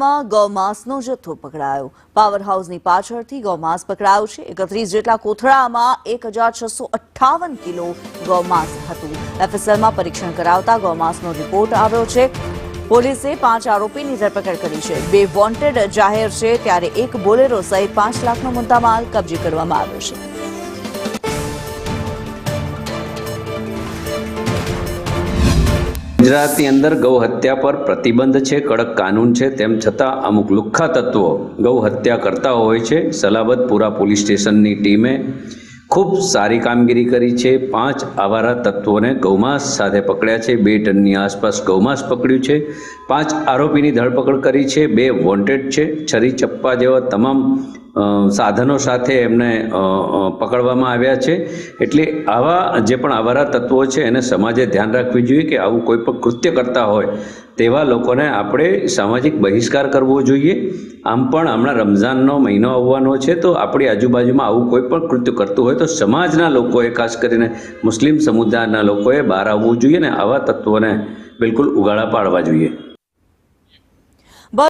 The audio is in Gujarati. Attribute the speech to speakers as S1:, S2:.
S1: માં ગૌમાંસનો જથ્થો પકડાયો। પાવર હાઉસની પાછળથી ગૌમાંસ પકડાયું છે। 31 જેટલા કોથળામાં 1658 કિલો ગૌમાંસ હતું। એફએસએલમાં પરીક્ષણ કરાવતા ગૌમાંસનો રિપોર્ટ આવ્યો છે। પોલીસે 5 આરોપીની ધરપકડ કરી છે। 2 વોન્ટેડ જાહેર છે, ત્યારે એક બોલેરો સહિત 5 લાખનો મુદ્દામાલ કબજે કરવામાં આવ્યો છે।
S2: ગુજરાતની અંદર ગૌ હત્યા પર પ્રતિબંધ છે, કડક કાનૂન છે, તેમ છતાં અમુક લુખ્ખા તત્વો ગૌ હત્યા કરતા હોય છે। સલાબતપુરા પોલીસ સ્ટેશનની ટીમે ખૂબ સારી કામગીરી કરી છે। 5 આવારા તત્વોને ગૌમાંસ સાથે પકડ્યા છે। 2 ટનની આસપાસ ગૌમાંસ પકડ્યું છે। 5 આરોપીની ધરપકડ કરી છે। 2 વોન્ટેડ છે। છરી ચપ્પા જેવા તમામ સાધનો સાથે એમને પકડવામાં આવ્યા છે। એટલે આવા જે પણ આવારા તત્વો છે એને સમાજે ધ્યાન રાખવી જોઈએ કે આવું કોઈ પણ કૃત્ય કરતા હોય તેવા લોકોને આપણે સામાજિક બહિષ્કાર કરવો જોઈએ। આમ પણ હમણાં રમઝાનનો મહિનો આવવાનો છે, તો આપણી આજુબાજુમાં આવું કોઈ પણ કૃત્ય કરતું હોય તો સમાજના લોકોએ, ખાસ કરીને મુસ્લિમ સમુદાયના લોકોએ બહાર આવવું જોઈએ ને આવા તત્વોને બિલકુલ ઉગાડા પાડવા જોઈએ।